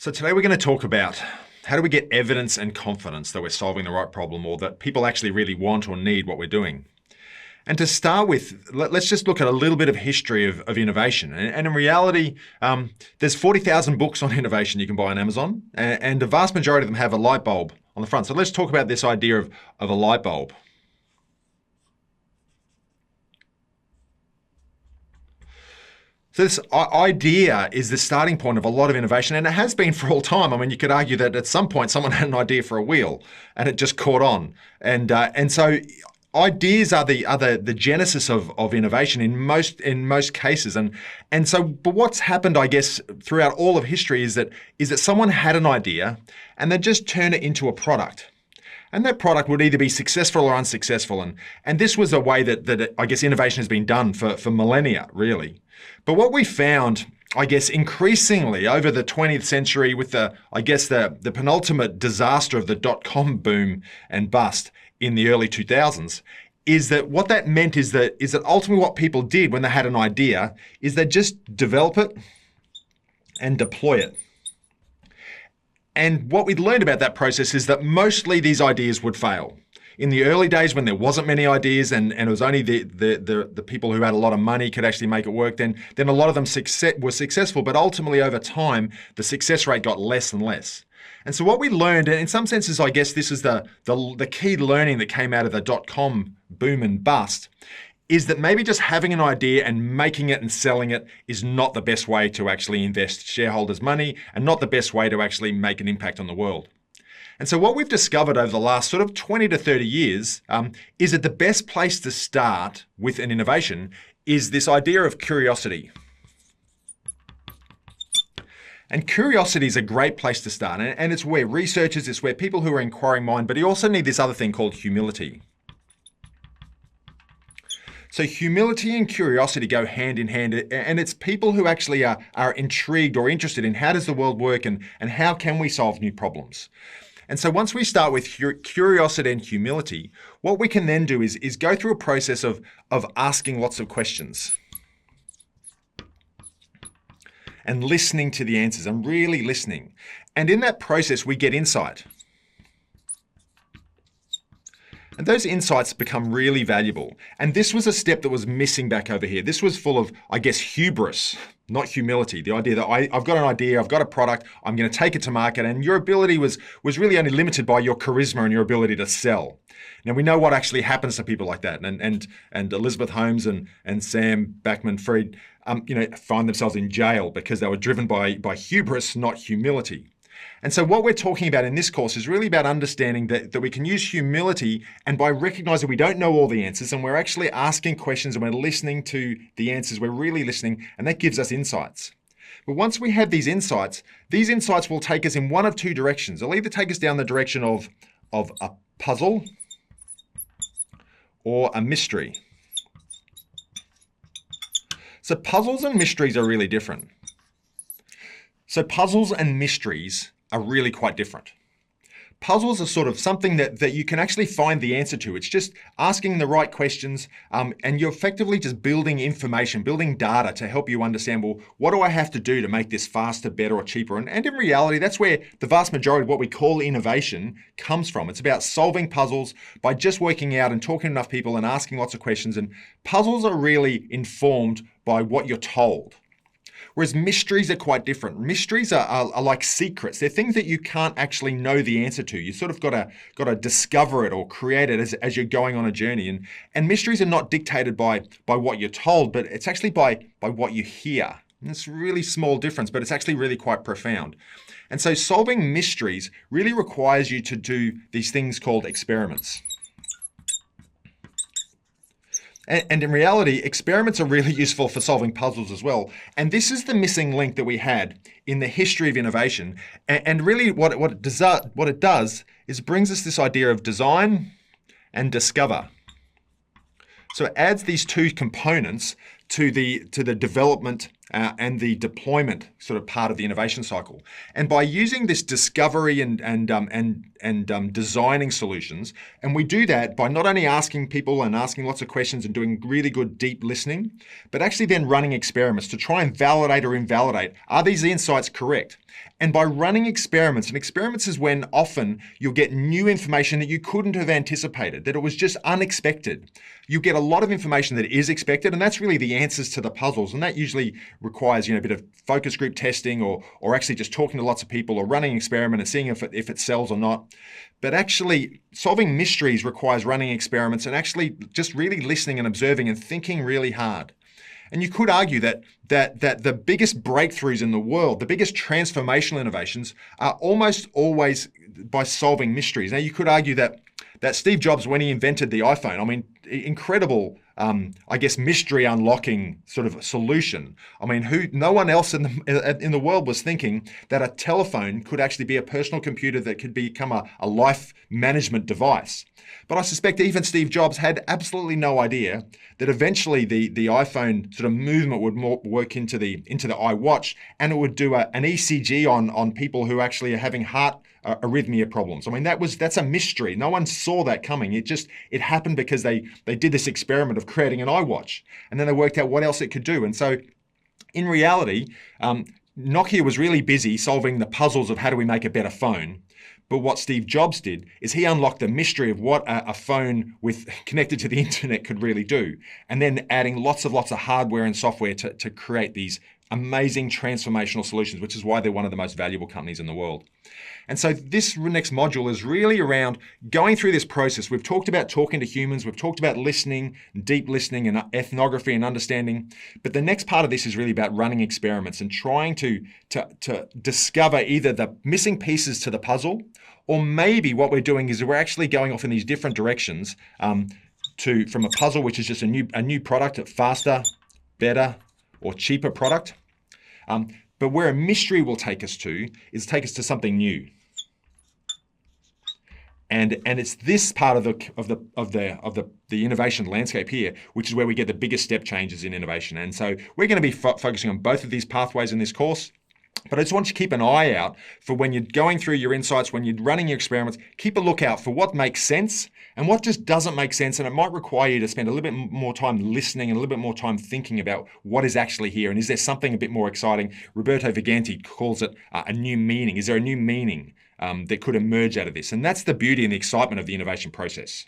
So today we're going to talk about how do we get evidence and confidence that we're solving the right problem or that people actually really want or need what we're doing. And to start with, let's just look at a little bit of history of innovation. And in reality, there's 40,000 books on innovation you can buy on Amazon, and the vast majority of them have a light bulb on the front. So let's talk about this idea of a light bulb. So this idea is the starting point of a lot of innovation, and it has been for all time. I mean, you could argue that at some point someone had an idea for a wheel, and it just caught on. And so ideas are the genesis of innovation in most cases. But what's happened, I guess, throughout all of history is that someone had an idea, and they just turn it into a product. And that product would either be successful or unsuccessful. And this was a way that I guess innovation has been done for millennia, really. But what we found, I guess, increasingly over the 20th century with the penultimate disaster of the dot-com boom and bust in the early 2000s, is that what that meant is that ultimately what people did when they had an idea is they just develop it and deploy it. And what we'd learned about that process is that mostly these ideas would fail. In the early days when there wasn't many ideas and it was only the people who had a lot of money could actually make it work, then a lot of them were successful, but ultimately over time, the success rate got less and less. And so what we learned, and in some senses, I guess this is the key learning that came out of the dot-com boom and bust, is that maybe just having an idea and making it and selling it is not the best way to actually invest shareholders' money and not the best way to actually make an impact on the world. And so what we've discovered over the last sort of 20 to 30 years is that the best place to start with an innovation is this idea of curiosity. And curiosity is a great place to start. And it's where researchers, it's where people who are inquiring mind, but you also need this other thing called humility. So humility and curiosity go hand in hand, and it's people who actually are intrigued or interested in how does the world work and how can we solve new problems. And so once we start with curiosity and humility, what we can then do is go through a process of asking lots of questions and listening to the answers and really listening. And in that process, we get insight. And those insights become really valuable. And this was a step that was missing back over here. This was full of, I guess, hubris, not humility. The idea that I've got an idea, I've got a product, I'm going to take it to market, and your ability was really only limited by your charisma and your ability to sell. Now we know what actually happens to people like that, and Elizabeth Holmes and Sam Bankman-Fried, find themselves in jail because they were driven by hubris, not humility. And so what we're talking about in this course is really about understanding that we can use humility, and by recognizing we don't know all the answers and we're actually asking questions and we're listening to the answers, we're really listening, and that gives us insights. But once we have these insights will take us in one of two directions. They'll either take us down the direction of a puzzle or a mystery. So puzzles and mysteries are really different. So puzzles and mysteries are really quite different. Puzzles are sort of something that you can actually find the answer to. It's just asking the right questions, and you're effectively just building information, building data to help you understand, well, what do I have to do to make this faster, better, or cheaper? And in reality, that's where the vast majority of what we call innovation comes from. It's about solving puzzles by just working out and talking to enough people and asking lots of questions. And puzzles are really informed by what you're told. Whereas mysteries are quite different. Mysteries are like secrets. They're things that you can't actually know the answer to. You sort of got to discover it or create it as you're going on a journey. And mysteries are not dictated by what you're told, but it's actually by what you hear. And it's a really small difference, but it's actually really quite profound. And so solving mysteries really requires you to do these things called experiments. And in reality, experiments are really useful for solving puzzles as well. And this is the missing link that we had in the history of innovation. And really what it does is it brings us this idea of design and discover. So it adds these two components to the development and the deployment sort of part of the innovation cycle. And by using this discovery and designing solutions, and we do that by not only asking people and asking lots of questions and doing really good deep listening, but actually then running experiments to try and validate or invalidate, are these insights correct? And by running experiments, and experiments is when often you'll get new information that you couldn't have anticipated, that it was just unexpected. You get a lot of information that is expected, and that's really the answers to the puzzles. And that usually requires, a bit of focus group testing or actually just talking to lots of people or running an experiment and seeing if it sells or not. But actually solving mysteries requires running experiments and actually just really listening and observing and thinking really hard. And you could argue that the biggest breakthroughs in the world, the biggest transformational innovations, are almost always by solving mysteries. Now, you could argue that Steve Jobs, when he invented the iPhone, incredible, mystery unlocking sort of solution. No one else in the world was thinking that a telephone could actually be a personal computer that could become a life management device. But I suspect even Steve Jobs had absolutely no idea that eventually the iPhone sort of movement would work into the iWatch, and it would do an ECG on people who actually are having heart arrhythmia problems. That's a mystery. No one saw that coming. It happened because they did this experiment of creating an iWatch, and then they worked out what else it could do. And so in reality, Nokia was really busy solving the puzzles of how do we make a better phone. But what Steve Jobs did is he unlocked the mystery of what a phone connected to the internet could really do, and then adding lots of hardware and software to create these amazing transformational solutions, which is why they're one of the most valuable companies in the world. And so this next module is really around going through this process. We've talked about talking to humans, we've talked about listening, deep listening and ethnography and understanding. But the next part of this is really about running experiments and trying to discover either the missing pieces to the puzzle, or maybe what we're doing is we're actually going off in these different directions from a puzzle, which is just a new product, a faster, better, or cheaper product. But where a mystery will take us to is something new. And it's this part of the innovation landscape here, which is where we get the biggest step changes in innovation. And so we're going to be focusing on both of these pathways in this course. But I just want you to keep an eye out for when you're going through your insights, when you're running your experiments, keep a lookout for what makes sense and what just doesn't make sense. And it might require you to spend a little bit more time listening and a little bit more time thinking about what is actually here. And is there something a bit more exciting? Roberto Viganti calls it a new meaning. Is there a new meaning that could emerge out of this? And that's the beauty and the excitement of the innovation process.